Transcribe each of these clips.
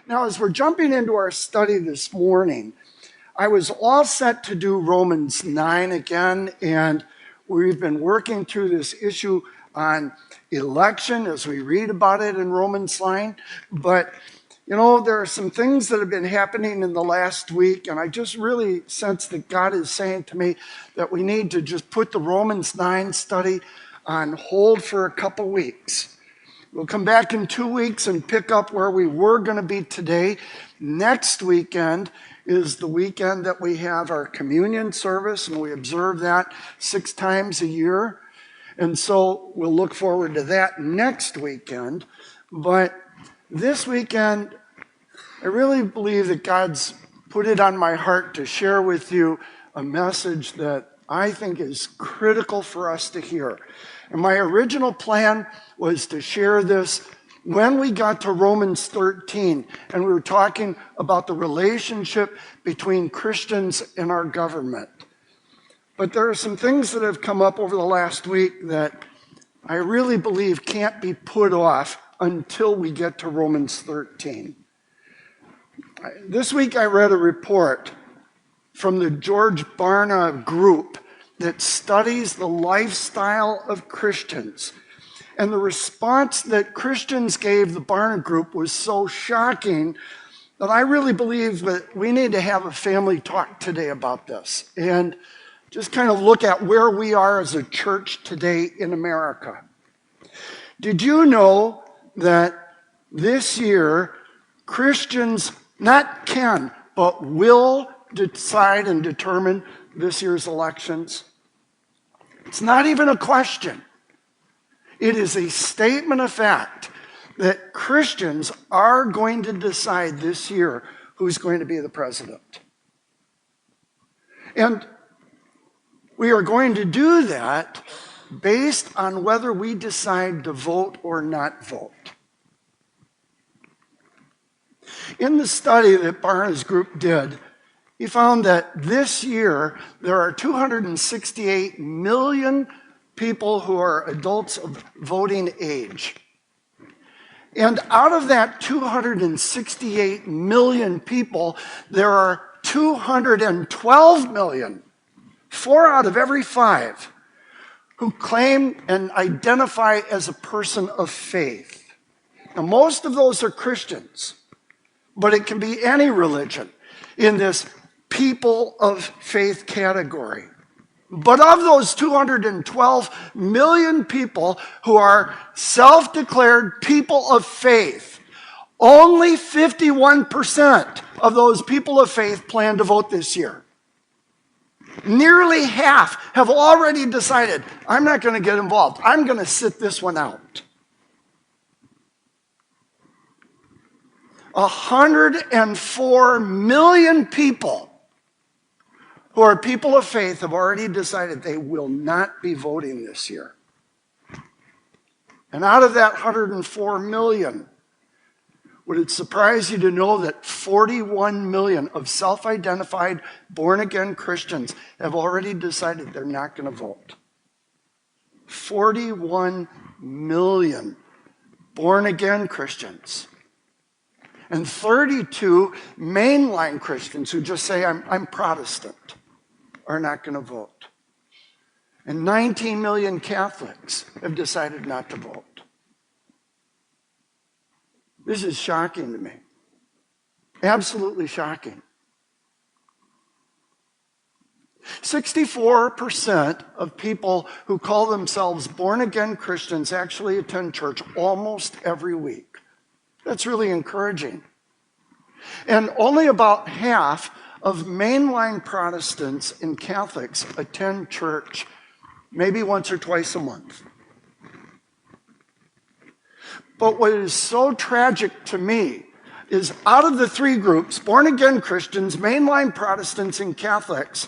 Now, as we're jumping into our study this morning, I was all set to do Romans 9 again, and we've been working through this issue on election as we read about it in Romans 9. But, you know, there are some things that have been happening in the last week, and I just really sense that God is saying to me that we need to just put the Romans 9 study on hold for a couple weeks. We'll come back in 2 weeks and pick up where we were going to be today. Next weekend is the weekend that we have our communion service, and we observe that 6 times a year. And so we'll look forward to that next weekend. But this weekend, I really believe that God's put it on my heart to share with you a message that I think is critical for us to hear. And my original plan was to share this when we got to Romans 13, and we were talking about the relationship between Christians and our government. But there are some things that have come up over the last week that I really believe can't be put off until we get to Romans 13. This week I read a report from the George Barna group that studies the lifestyle of Christians. And the response that Christians gave the Barna group was so shocking that I really believe that we need to have a family talk today about this and just kind of look at where we are as a church today in America. Did you know that this year Christians not can, but will decide and determine this year's elections? It's not even a question. It is a statement of fact that Christians are going to decide this year who's going to be the president. And we are going to do that based on whether we decide to vote or not vote. In the study that Barna's group did, he found that this year there are 268 million people who are adults of voting age. And out of that 268 million people, there are 212 million, 4 out of every 5, who claim and identify as a person of faith. Now, most of those are Christians, but it can be any religion in this people of faith category. But of those 212 million people who are self-declared people of faith, only 51% of those people of faith plan to vote this year. Nearly half have already decided, I'm not going to get involved. I'm going to sit this one out. 104 million people who are people of faith have already decided they will not be voting this year. And out of that 104 million, would it surprise you to know that 41 million of self-identified born-again Christians have already decided they're not going to vote? 41 million born-again Christians. And 32 mainline Christians who just say, I'm Protestant, are not going to vote. And 19 million Catholics have decided not to vote. This is shocking to me. Absolutely shocking. 64% of people who call themselves born-again Christians actually attend church almost every week. That's really encouraging. And only about half of mainline Protestants and Catholics attend church maybe once or twice a month. But what is so tragic to me is out of the 3 groups, born-again Christians, mainline Protestants, and Catholics,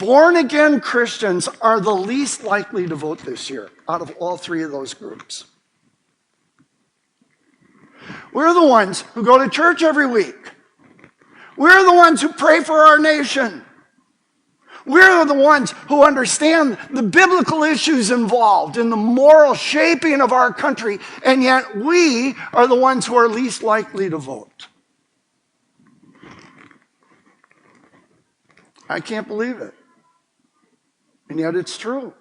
born-again Christians are the least likely to vote this year out of all 3 of those groups. We're the ones who go to church every week. We're the ones who pray for our nation. We're the ones who understand the biblical issues involved in the moral shaping of our country, and yet we are the ones who are least likely to vote. I can't believe it. And yet it's true.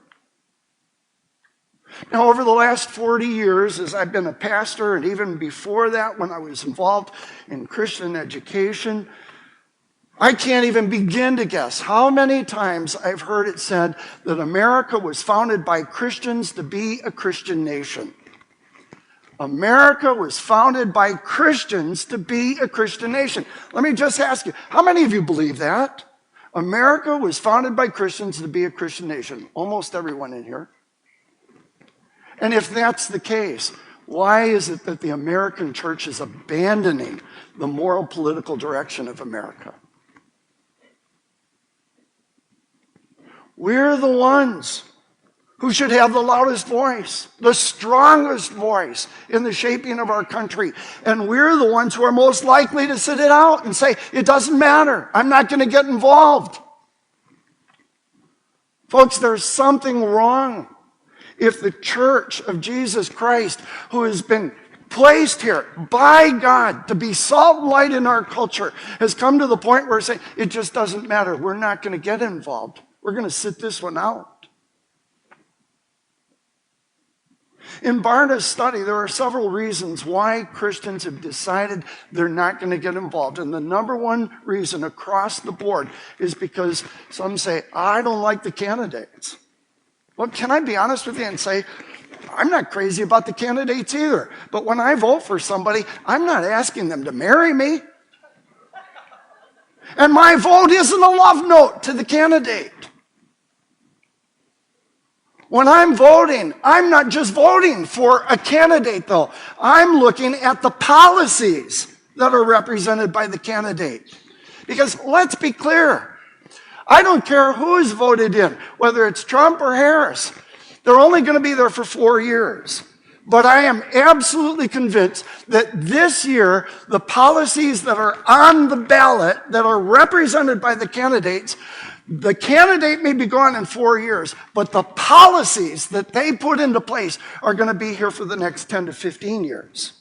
Now, over the last 40 years, as I've been a pastor, and even before that, when I was involved in Christian education, I can't even begin to guess how many times I've heard it said that America was founded by Christians to be a Christian nation. America was founded by Christians to be a Christian nation. Let me just ask you, how many of you believe that? America was founded by Christians to be a Christian nation. Almost everyone in here. And if that's the case, why is it that the American church is abandoning the moral political direction of America? We're the ones who should have the loudest voice, the strongest voice in the shaping of our country. And we're the ones who are most likely to sit it out and say, it doesn't matter, I'm not going to get involved. Folks, there's something wrong if the church of Jesus Christ, who has been placed here by God to be salt and light in our culture, has come to the point where we're saying, it just doesn't matter, we're not going to get involved. We're going to sit this one out. In Barna's study, there are several reasons why Christians have decided they're not going to get involved. And the number one reason across the board is because some say, I don't like the candidates. Well, can I be honest with you and say, I'm not crazy about the candidates either. But when I vote for somebody, I'm not asking them to marry me. And my vote isn't a love note to the candidate. When I'm voting, I'm not just voting for a candidate, though. I'm looking at the policies that are represented by the candidate. Because let's be clear, I don't care who is voted in, whether it's Trump or Harris. They're only going to be there for 4 years. But I am absolutely convinced that this year, the policies that are on the ballot, that are represented by the candidates, the candidate may be gone in 4 years, but the policies that they put into place are going to be here for the next 10 to 15 years.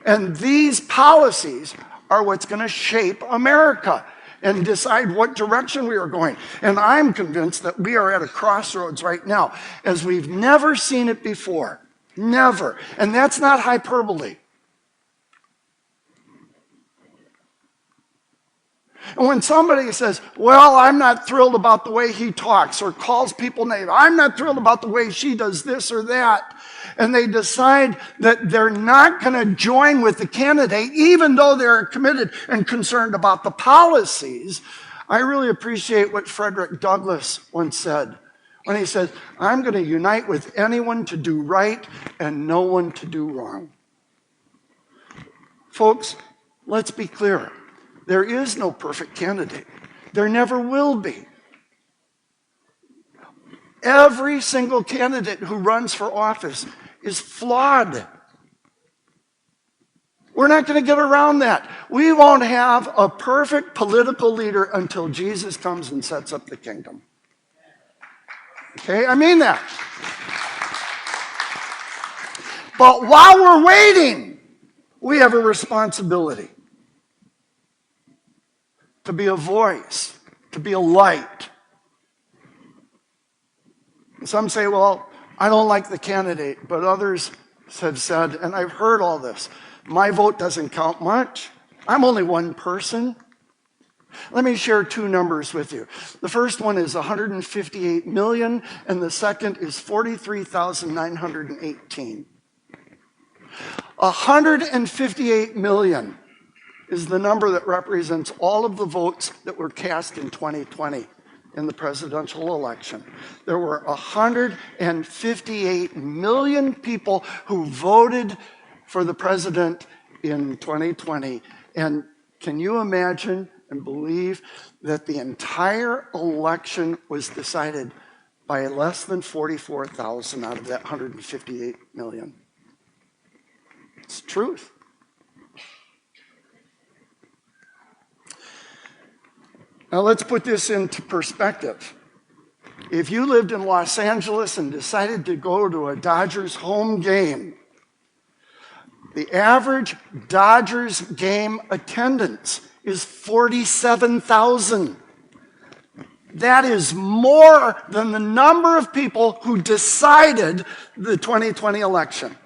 And these policies are what's going to shape America and decide what direction we are going. And I'm convinced that we are at a crossroads right now, as we've never seen it before. Never. And that's not hyperbole. And when somebody says, well, I'm not thrilled about the way he talks, or calls people names, I'm not thrilled about the way she does this or that, and they decide that they're not going to join with the candidate, even though they're committed and concerned about the policies, I really appreciate what Frederick Douglass once said, when he said, I'm going to unite with anyone to do right and no one to do wrong. Folks, let's be clear. There is no perfect candidate. There never will be. Every single candidate who runs for office is flawed. We're not going to get around that. We won't have a perfect political leader until Jesus comes and sets up the kingdom. Okay, I mean that. But while we're waiting, we have a responsibility to be a voice, to be a light. Some say, well, I don't like the candidate, but others have said, and I've heard all this, my vote doesn't count much. I'm only one person. Let me share two numbers with you. The first one is 158 million, and the second is 43,918. 158 million is the number that represents all of the votes that were cast in 2020 in the presidential election. There were 158 million people who voted for the president in 2020. And can you imagine and believe that the entire election was decided by less than 44,000 out of that 158 million? It's truth. Now let's put this into perspective. If you lived in Los Angeles and decided to go to a Dodgers home game, the average Dodgers game attendance is 47,000. That is more than the number of people who decided the 2020 election.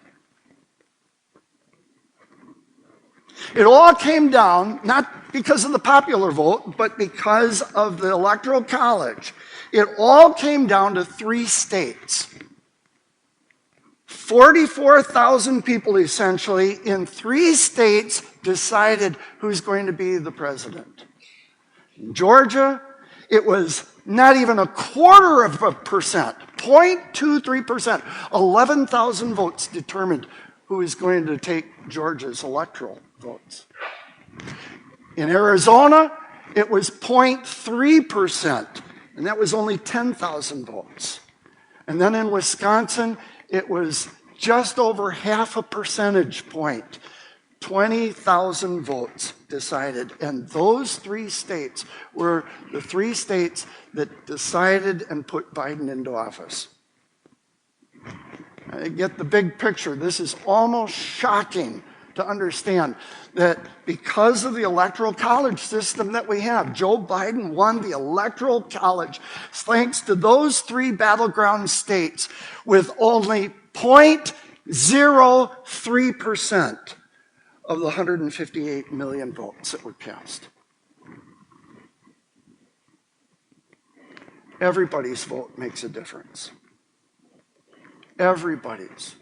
It all came down, not because of the popular vote, but because of the Electoral College. It all came down to 3 states. 44,000 people, essentially, in 3 states decided who's going to be the president. In Georgia, it was not even 0.25%, 0.23%. 11,000 votes determined who is going to take Georgia's electoral votes. In Arizona, it was 0.3%, and that was only 10,000 votes. And then in Wisconsin, it was just over half a percentage point. 20,000 votes decided, and those 3 states were the 3 states that decided and put Biden into office. I get the big picture. This is almost shocking to understand that because of the Electoral College system that we have, Joe Biden won the Electoral College thanks to those 3 battleground states with only 0.03% of the 158 million votes that were cast. Everybody's vote makes a difference. Everybody's.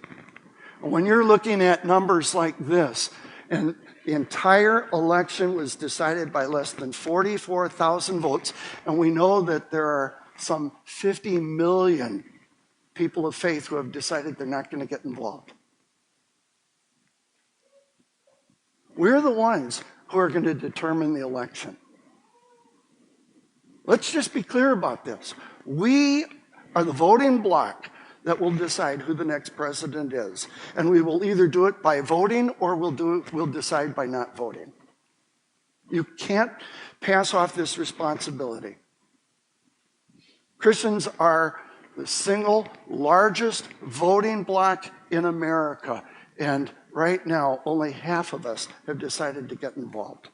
When you're looking at numbers like this, and the entire election was decided by less than 44,000 votes, and we know that there are some 50 million people of faith who have decided they're not going to get involved. We're the ones who are going to determine the election. Let's just be clear about this. We are the voting bloc that will decide who the next president is. And we will either do it by voting or we'll decide by not voting. You can't pass off this responsibility. Christians are the single largest voting bloc in America. And right now, only half of us have decided to get involved.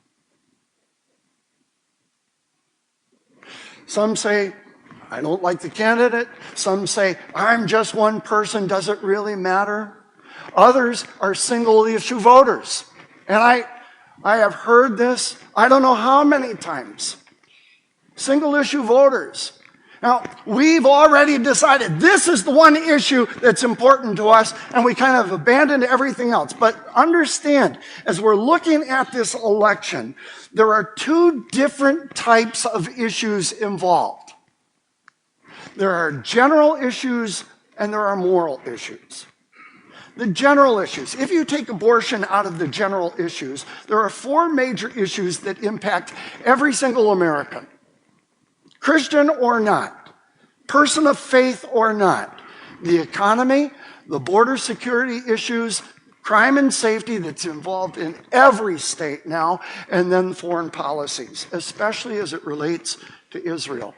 Some say, I don't like the candidate. Some say, I'm just one person, does it really matter? Others are single issue voters. And I have heard this, I don't know how many times. Single issue voters. Now, we've already decided this is the one issue that's important to us, and we kind of abandoned everything else. But understand, as we're looking at this election, there are 2 different types of issues involved. There are general issues and there are moral issues. The general issues, if you take abortion out of the general issues, there are 4 major issues that impact every single American. Christian or not, person of faith or not, the economy, the border security issues, crime and safety that's involved in every state now, and then foreign policies, especially as it relates to Israel.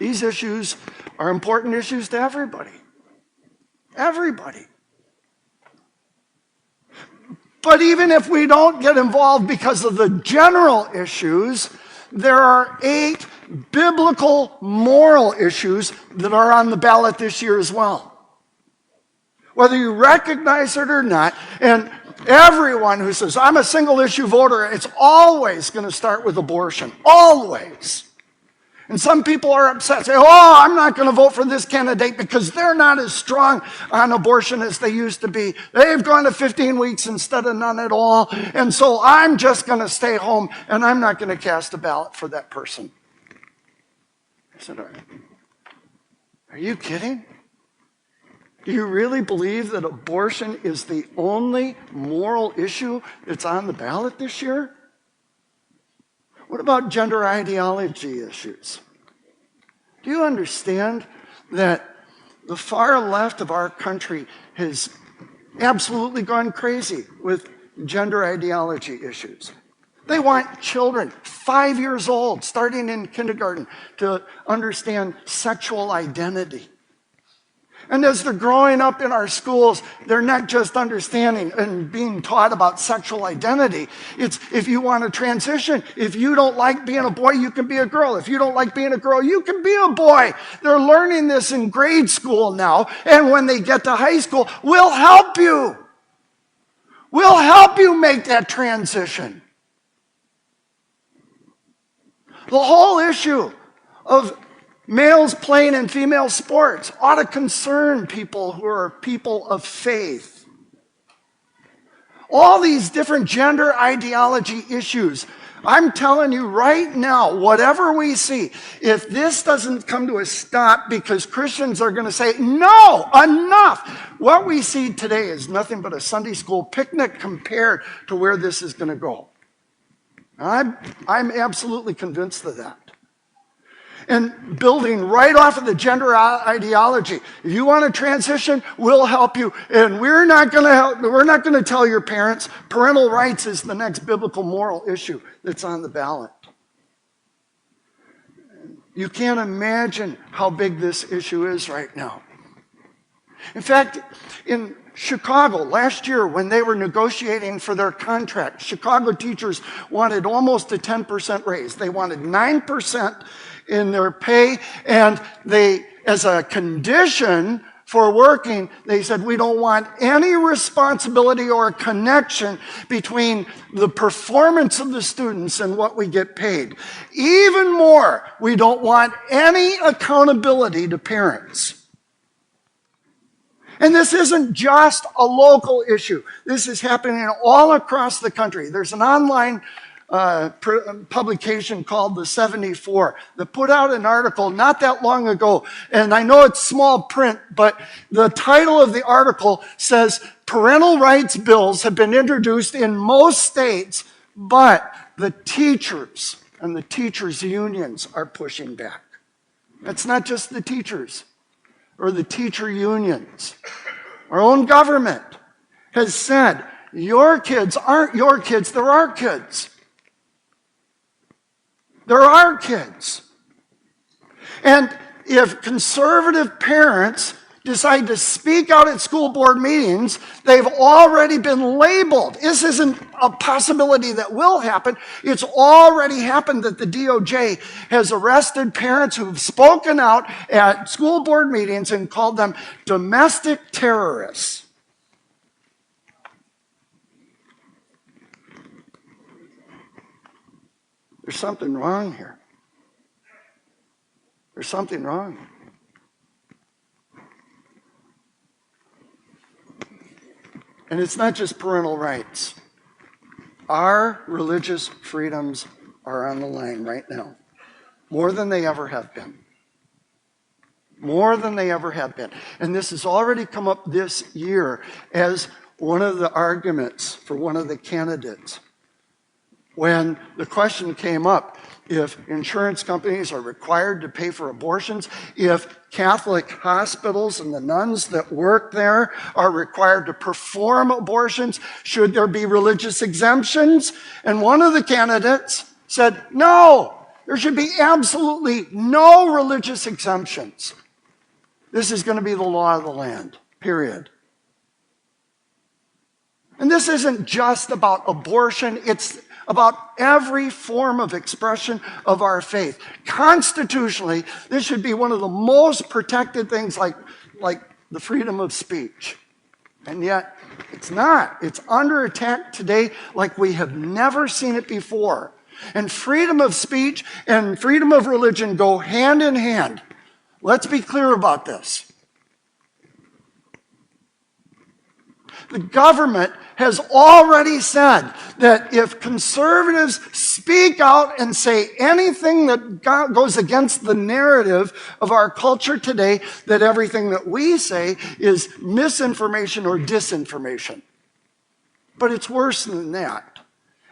These issues are important issues to everybody. Everybody. But even if we don't get involved because of the general issues, there are 8 biblical moral issues that are on the ballot this year as well. Whether you recognize it or not, and everyone who says, I'm a single issue voter, it's always going to start with abortion. Always. And some people are upset, say, oh, I'm not going to vote for this candidate because they're not as strong on abortion as they used to be. They've gone to 15 weeks instead of none at all. And so I'm just going to stay home and I'm not going to cast a ballot for that person. I said, are you kidding? Do you really believe that abortion is the only moral issue that's on the ballot this year? What about gender ideology issues? Do you understand that the far left of our country has absolutely gone crazy with gender ideology issues? They want children 5 years old, starting in kindergarten, to understand sexual identity. And as they're growing up in our schools, they're not just understanding and being taught about sexual identity. It's if you want to transition, if you don't like being a boy, you can be a girl. If you don't like being a girl, you can be a boy. They're learning this in grade school now. And when they get to high school, we'll help you. We'll help you make that transition. The whole issue of males playing in female sports ought to concern people who are people of faith. All these different gender ideology issues, I'm telling you right now, whatever we see, if this doesn't come to a stop because Christians are going to say, no, enough. What we see today is nothing but a Sunday school picnic compared to where this is going to go. I'm absolutely convinced of that. And building right off of the gender ideology. If you want to transition, we'll help you. And we're not going to tell your parents. Parental rights is the next biblical moral issue that's on the ballot. You can't imagine how big this issue is right now. In fact, in Chicago last year when they were negotiating for their contract, Chicago teachers wanted almost a 10% raise. They wanted 9% in their pay, and they, as a condition for working, they said, we don't want any responsibility or connection between the performance of the students and what we get paid. Even more, we don't want any accountability to parents. And this isn't just a local issue. This is happening all across the country. There's an online publication called The 74 that put out an article not that long ago. And I know it's small print, but the title of the article says, parental rights bills have been introduced in most states, but the teachers and the teachers' unions are pushing back. It's not just the teachers or the teacher unions. Our own government has said, your kids aren't your kids, they're our kids. They're our kids. And if conservative parents decide to speak out at school board meetings, they've already been labeled. This isn't a possibility that will happen. It's already happened that the DOJ has arrested parents who've spoken out at school board meetings and called them domestic terrorists. There's something wrong here. There's something wrong. And it's not just parental rights. Our religious freedoms are on the line right now, more than they ever have been. More than they ever have been. And this has already come up this year as one of the arguments for one of the candidates. When the question came up, if insurance companies are required to pay for abortions, if Catholic hospitals and the nuns that work there are required to perform abortions, should there be religious exemptions? And one of the candidates said, no, there should be absolutely no religious exemptions. This is going to be the law of the land, period. And this isn't just about abortion, it's about every form of expression of our faith. Constitutionally, this should be one of the most protected things like the freedom of speech. And yet, it's not. It's under attack today like we have never seen it before. And freedom of speech and freedom of religion go hand in hand. Let's be clear about this. The government has already said that if conservatives speak out and say anything that goes against the narrative of our culture today, that everything that we say is misinformation or disinformation. But it's worse than that.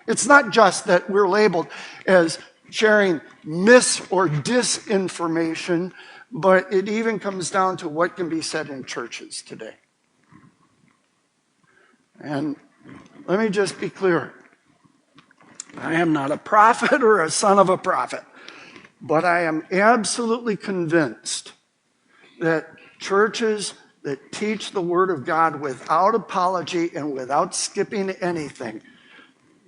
It's not just that we're labeled as sharing mis or disinformation, but it even comes down to what can be said in churches today. And let me just be clear. I am not a prophet or a son of a prophet, but I am absolutely convinced that churches that teach the Word of God without apology and without skipping anything,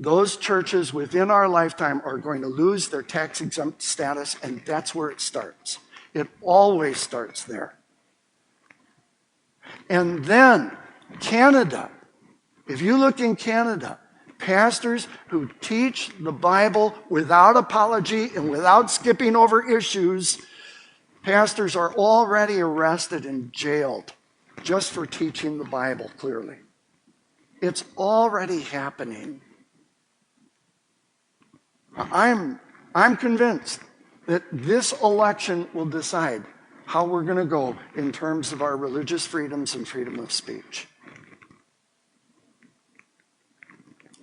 those churches within our lifetime are going to lose their tax-exempt status, and that's where it starts. It always starts there. And then Canada, if you look in Canada, pastors who teach the Bible without apology and without skipping over issues, pastors are already arrested and jailed just for teaching the Bible clearly. It's already happening. I'm convinced that this election will decide how we're going to go in terms of our religious freedoms and freedom of speech.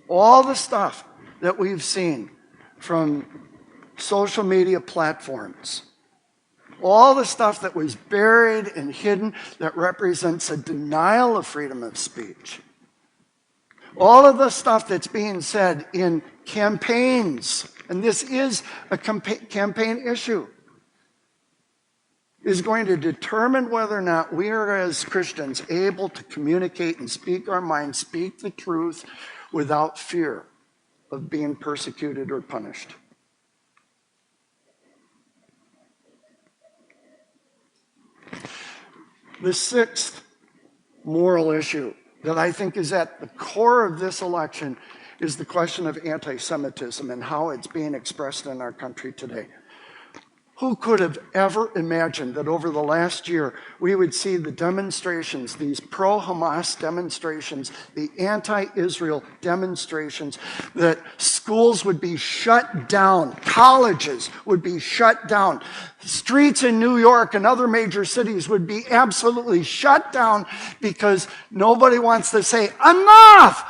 All the stuff that we've seen from social media platforms, all the stuff that was buried and hidden that represents a denial of freedom of speech, all of the stuff that's being said in campaigns, and this is a campaign issue, is going to determine whether or not we are, as Christians, able to communicate and speak our mind, speak the truth without fear of being persecuted or punished. The sixth moral issue that I think is at the core of this election is the question of anti-Semitism and how it's being expressed in our country today. Who could have ever imagined that over the last year we would see the demonstrations, these pro-Hamas demonstrations, the anti-Israel demonstrations, that schools would be shut down, colleges would be shut down, streets in New York and other major cities would be absolutely shut down because nobody wants to say, enough,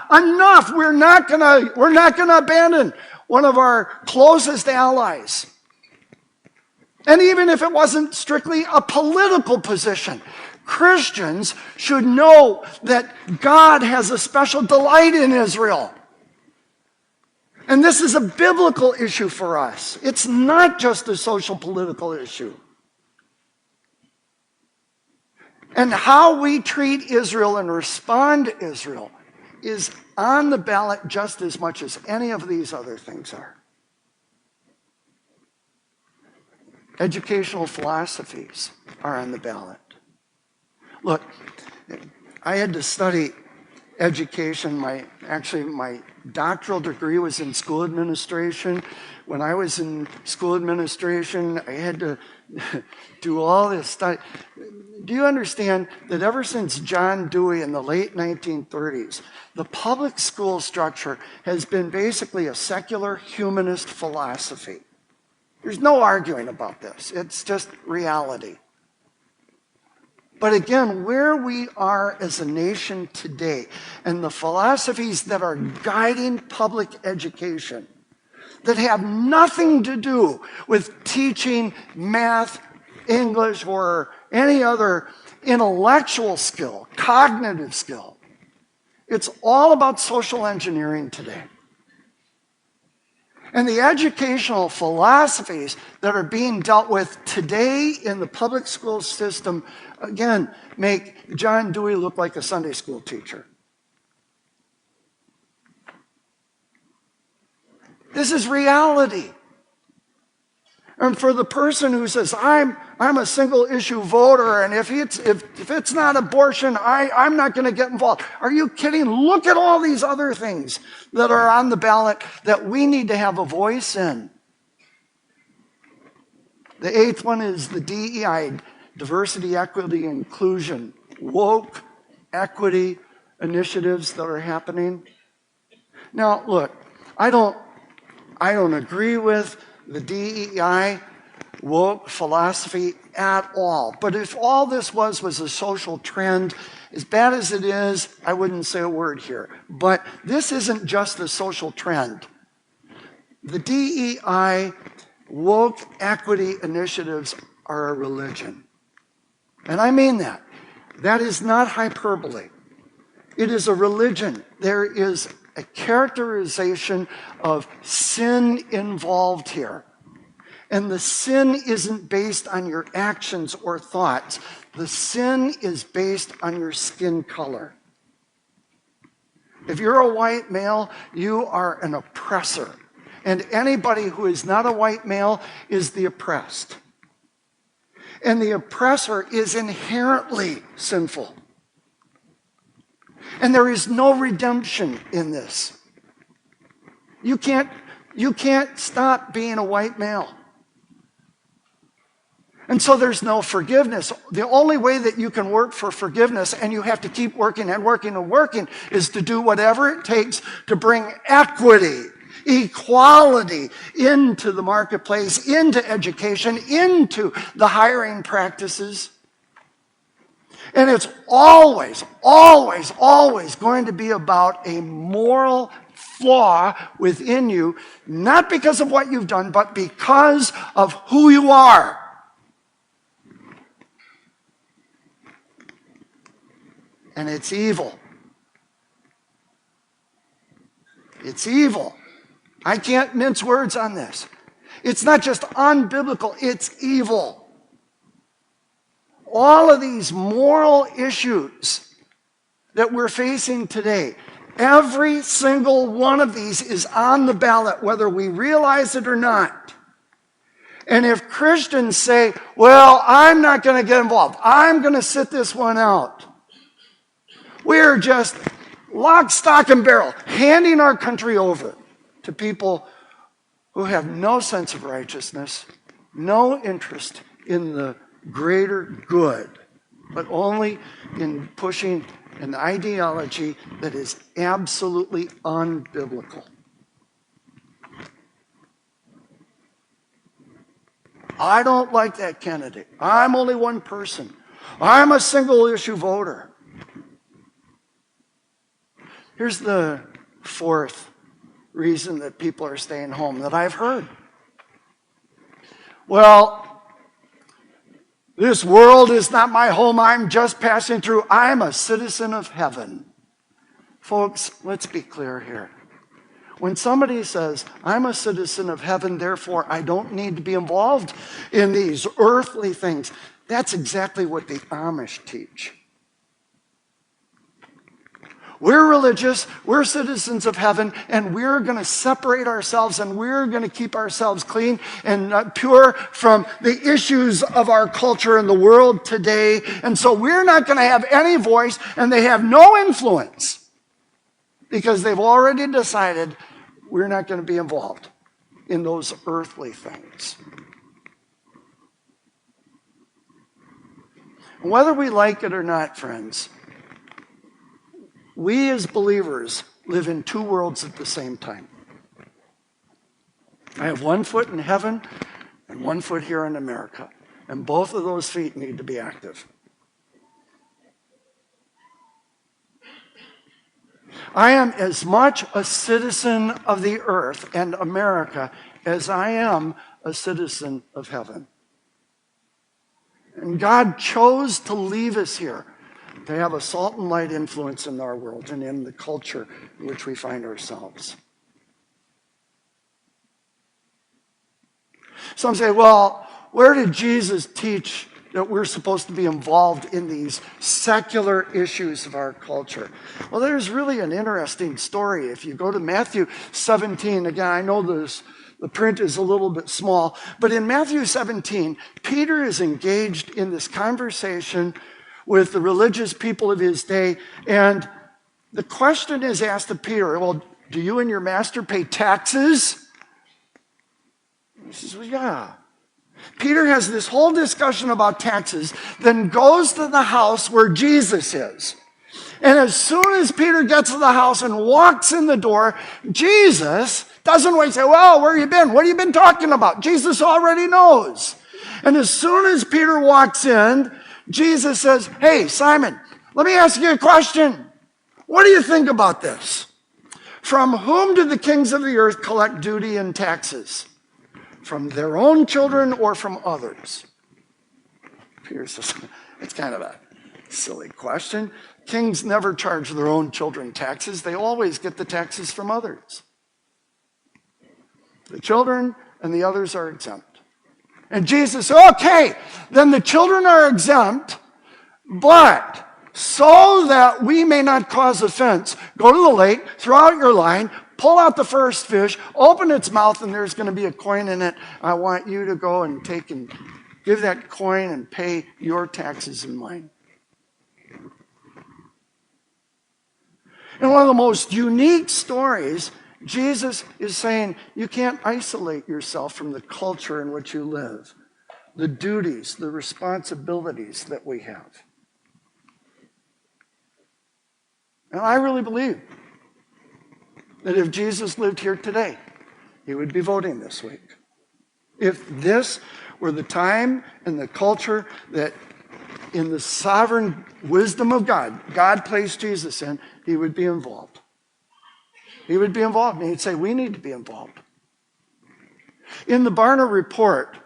we're not gonna abandon one of our closest allies. And even if it wasn't strictly a political position, Christians should know that God has a special delight in Israel. And this is a biblical issue for us. It's not just a social political issue. And how we treat Israel and respond to Israel is on the ballot just as much as any of these other things are. Educational philosophies are on the ballot. Look, I had to study education. My doctoral degree was in school administration. When I was in school administration, I had to do all this study. Do you understand that ever since John Dewey in the late 1930s, the public school structure has been basically a secular humanist philosophy? There's no arguing about this. It's just reality. But again, where we are as a nation today and the philosophies that are guiding public education that have nothing to do with teaching math, English, or any other intellectual skill, cognitive skill. It's all about social engineering today. And the educational philosophies that are being dealt with today in the public school system, again, make John Dewey look like a Sunday school teacher. This is reality. And for the person who says, I'm a single issue voter, and if it's not abortion, I'm not going to get involved. Are you kidding? Look at all these other things that are on the ballot that we need to have a voice in. The eighth one is the DEI, diversity, equity, inclusion, woke equity initiatives that are happening. Now, look, I don't agree with the DEI woke philosophy at all. But if all this was a social trend, as bad as it is, I wouldn't say a word here. But this isn't just a social trend. The DEI woke equity initiatives are a religion. And I mean that. That is not hyperbole. It is a religion. There is a characterization of sin involved here. And the sin isn't based on your actions or thoughts. The sin is based on your skin color. If you're a white male, you are an oppressor. And anybody who is not a white male is the oppressed. And the oppressor is inherently sinful. And there is no redemption in this. You can't stop being a white male. And so there's no forgiveness. The only way that you can work for forgiveness, and you have to keep working and working and working, is to do whatever it takes to bring equity, equality into the marketplace, into education, into the hiring practices. And it's always, always, always going to be about a moral flaw within you, not because of what you've done, but because of who you are. And it's evil. It's evil. I can't mince words on this. It's not just unbiblical, it's evil. All of these moral issues that we're facing today, every single one of these is on the ballot, whether we realize it or not. And if Christians say, well, I'm not going to get involved, I'm going to sit this one out, we're just lock, stock, and barrel, handing our country over to people who have no sense of righteousness, no interest in the greater good, but only in pushing an ideology that is absolutely unbiblical. I don't like that candidate. I'm only one person. I'm a single issue voter. Here's the fourth reason that people are staying home that I've heard. Well, this world is not my home. I'm just passing through. I'm a citizen of heaven. Folks, let's be clear here. When somebody says, I'm a citizen of heaven, therefore I don't need to be involved in these earthly things, that's exactly what the Amish teach. We're religious, we're citizens of heaven, and we're going to separate ourselves and we're going to keep ourselves clean and pure from the issues of our culture and the world today. And so we're not going to have any voice, and they have no influence because they've already decided we're not going to be involved in those earthly things. And whether we like it or not, friends, we as believers live in two worlds at the same time. I have one foot in heaven and one foot here in America. And both of those feet need to be active. I am as much a citizen of the earth and America as I am a citizen of heaven. And God chose to leave us here to have a salt and light influence in our world and in the culture in which we find ourselves. Some say, well, where did Jesus teach that we're supposed to be involved in these secular issues of our culture? Well, there's really an interesting story. If you go to Matthew 17, again, I know the print is a little bit small, but in Matthew 17, Peter is engaged in this conversation with the religious people of his day, and the question is asked of Peter, well, do you and your master pay taxes? He says, well, yeah. Peter has this whole discussion about taxes, then goes to the house where Jesus is. And as soon as Peter gets to the house and walks in the door, Jesus doesn't wait and say, well, where have you been? What have you been talking about? Jesus already knows. And as soon as Peter walks in, Jesus says, hey, Simon, let me ask you a question. What do you think about this? From whom do the kings of the earth collect duty and taxes? From their own children or from others? Peter says, it's kind of a silly question. Kings never charge their own children taxes. They always get the taxes from others. The children and the others are exempt. And Jesus said, okay, then the children are exempt, But so that we may not cause offense, go to the lake, throw out your line, pull out the first fish, open its mouth, and there's going to be a coin in it. I want you to go and take and give that coin and pay your taxes and mine. In one of the most unique stories, Jesus is saying you can't isolate yourself from the culture in which you live, the duties, the responsibilities that we have. And I really believe that if Jesus lived here today, he would be voting this week. If this were the time and the culture that in the sovereign wisdom of God placed Jesus in, he would be involved. He would be involved, and he'd say, we need to be involved. In the Barna report,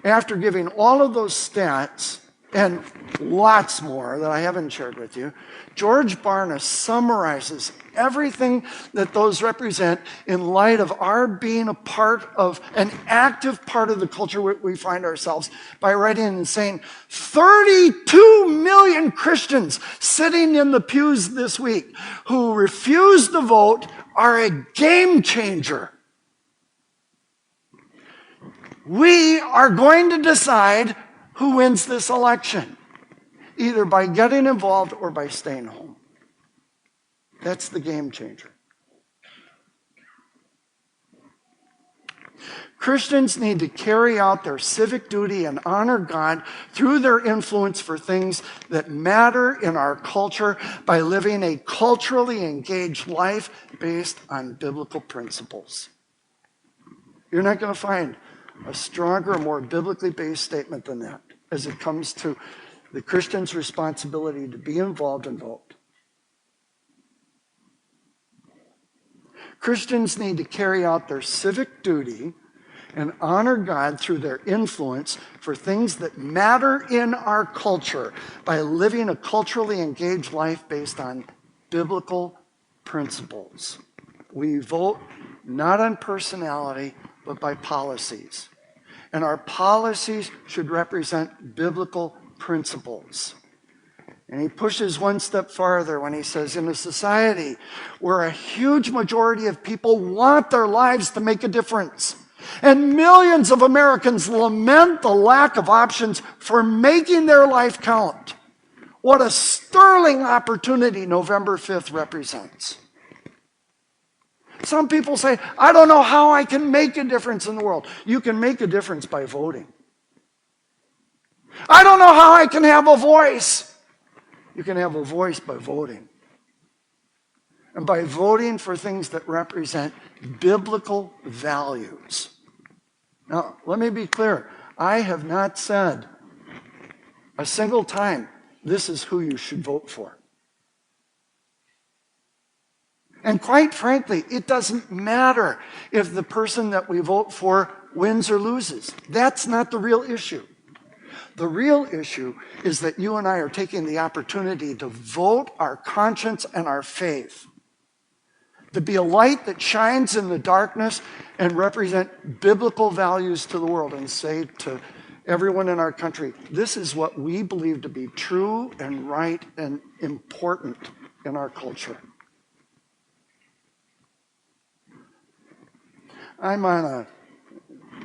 after giving all of those stats, and lots more that I haven't shared with you, George Barna summarizes everything that those represent in light of our being a part of, an active part of the culture where we find ourselves, by writing and saying 32 million Christians sitting in the pews this week who refuse to vote are a game changer. We are going to decide who wins this election, either by getting involved or by staying home. That's the game changer. Christians need to carry out their civic duty and honor God through their influence for things that matter in our culture by living a culturally engaged life based on biblical principles. You're not going to find a stronger, more biblically based statement than that as it comes to the Christian's responsibility to be involved and vote. Christians need to carry out their civic duty and honor God through their influence for things that matter in our culture by living a culturally engaged life based on biblical principles. We vote not on personality, but by policies. And our policies should represent biblical principles. And he pushes one step farther when he says, in a society where a huge majority of people want their lives to make a difference, and millions of Americans lament the lack of options for making their life count, what a sterling opportunity November 5th represents. Some people say, I don't know how I can make a difference in the world. You can make a difference by voting. I don't know how I can have a voice. You can have a voice by voting. And by voting for things that represent biblical values. Now, let me be clear. I have not said a single time, this is who you should vote for. And quite frankly, it doesn't matter if the person that we vote for wins or loses. That's not the real issue. The real issue is that you and I are taking the opportunity to vote our conscience and our faith, to be a light that shines in the darkness and represent biblical values to the world and say to everyone in our country, this is what we believe to be true and right and important in our culture. I'm on a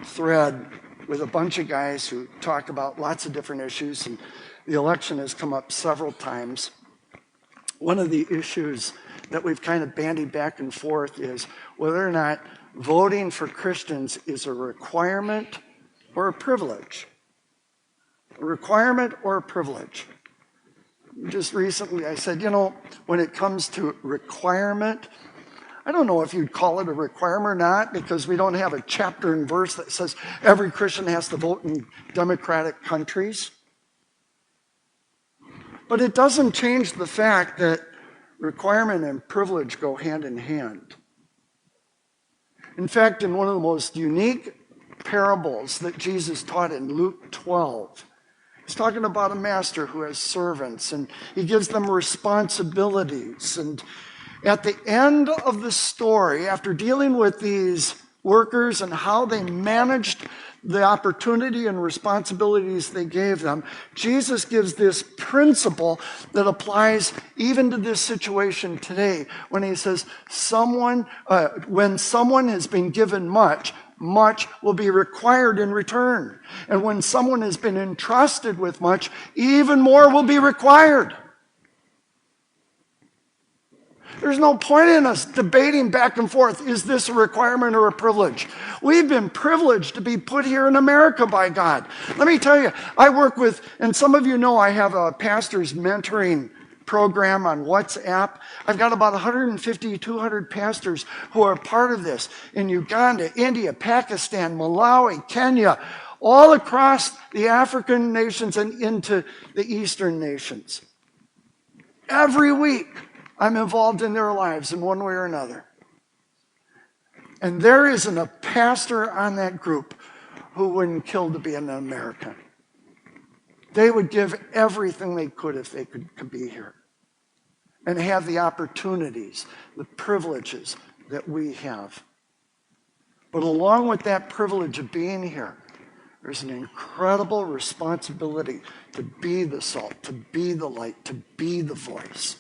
thread with a bunch of guys who talk about lots of different issues, and the election has come up several times. One of the issues that we've kind of bandied back and forth is whether or not voting for Christians is a requirement or a privilege. A requirement or a privilege. Just recently I said, when it comes to requirement, I don't know if you'd call it a requirement or not, because we don't have a chapter and verse that says every Christian has to vote in democratic countries. But it doesn't change the fact that requirement and privilege go hand in hand. In fact, in one of the most unique parables that Jesus taught in Luke 12, he's talking about a master who has servants, and he gives them responsibilities. And at the end of the story, after dealing with these workers and how they managed the opportunity and responsibilities they gave them, Jesus gives this principle that applies even to this situation today when he says, when someone has been given much, much will be required in return. And when someone has been entrusted with much, even more will be required. There's no point in us debating back and forth, is this a requirement or a privilege? We've been privileged to be put here in America by God. Let me tell you, I work with, and some of you know I have a pastor's mentoring program on WhatsApp. I've got about 150, 200 pastors who are part of this in Uganda, India, Pakistan, Malawi, Kenya, all across the African nations and into the Eastern nations. Every week, I'm involved in their lives in one way or another. And there isn't a pastor on that group who wouldn't kill to be an American. They would give everything they could if they could be here and have the opportunities, the privileges that we have. But along with that privilege of being here, there's an incredible responsibility to be the salt, to be the light, to be the voice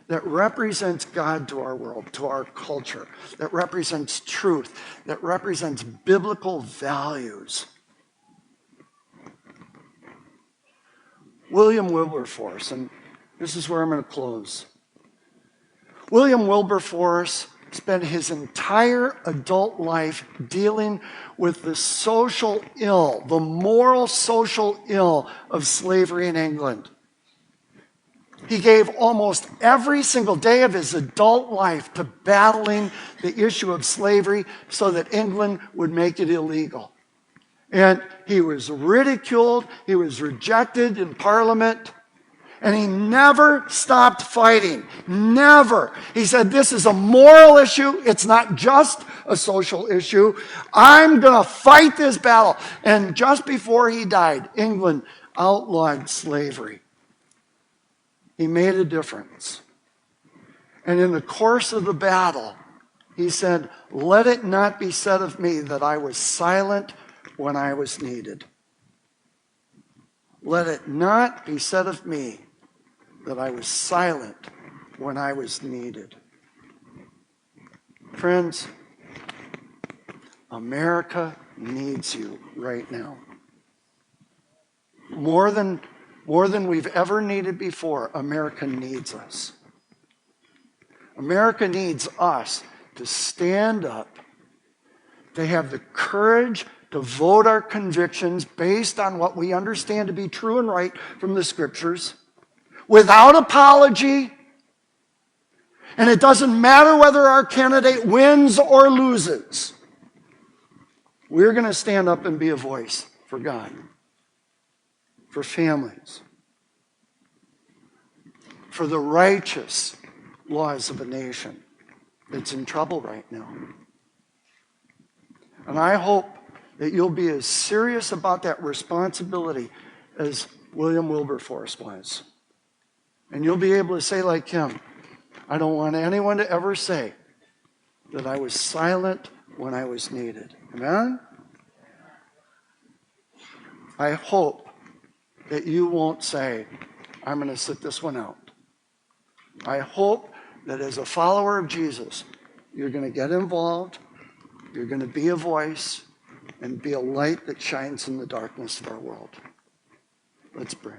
that represents God to our world, to our culture, that represents truth, that represents biblical values. William Wilberforce, and this is where I'm going to close. William Wilberforce spent his entire adult life dealing with the social ill, the moral social ill of slavery in England. He gave almost every single day of his adult life to battling the issue of slavery so that England would make it illegal. And he was ridiculed, he was rejected in Parliament, and he never stopped fighting. Never. He said, this is a moral issue, it's not just a social issue. I'm going to fight this battle. And just before he died, England outlawed slavery. He made a difference. And in the course of the battle, he said, let it not be said of me that I was silent when I was needed. Let it not be said of me that I was silent when I was needed. Friends, America needs you right now. More than we've ever needed before, America needs us. America needs us to stand up, to have the courage to vote our convictions based on what we understand to be true and right from the scriptures, without apology. And it doesn't matter whether our candidate wins or loses. We're going to stand up and be a voice for God, for families, for the righteous laws of a nation that's in trouble right now. And I hope that you'll be as serious about that responsibility as William Wilberforce was. And you'll be able to say like him, I don't want anyone to ever say that I was silent when I was needed. Amen? I hope that you won't say, I'm going to sit this one out. I hope that as a follower of Jesus, you're going to get involved, you're going to be a voice, and be a light that shines in the darkness of our world. Let's pray.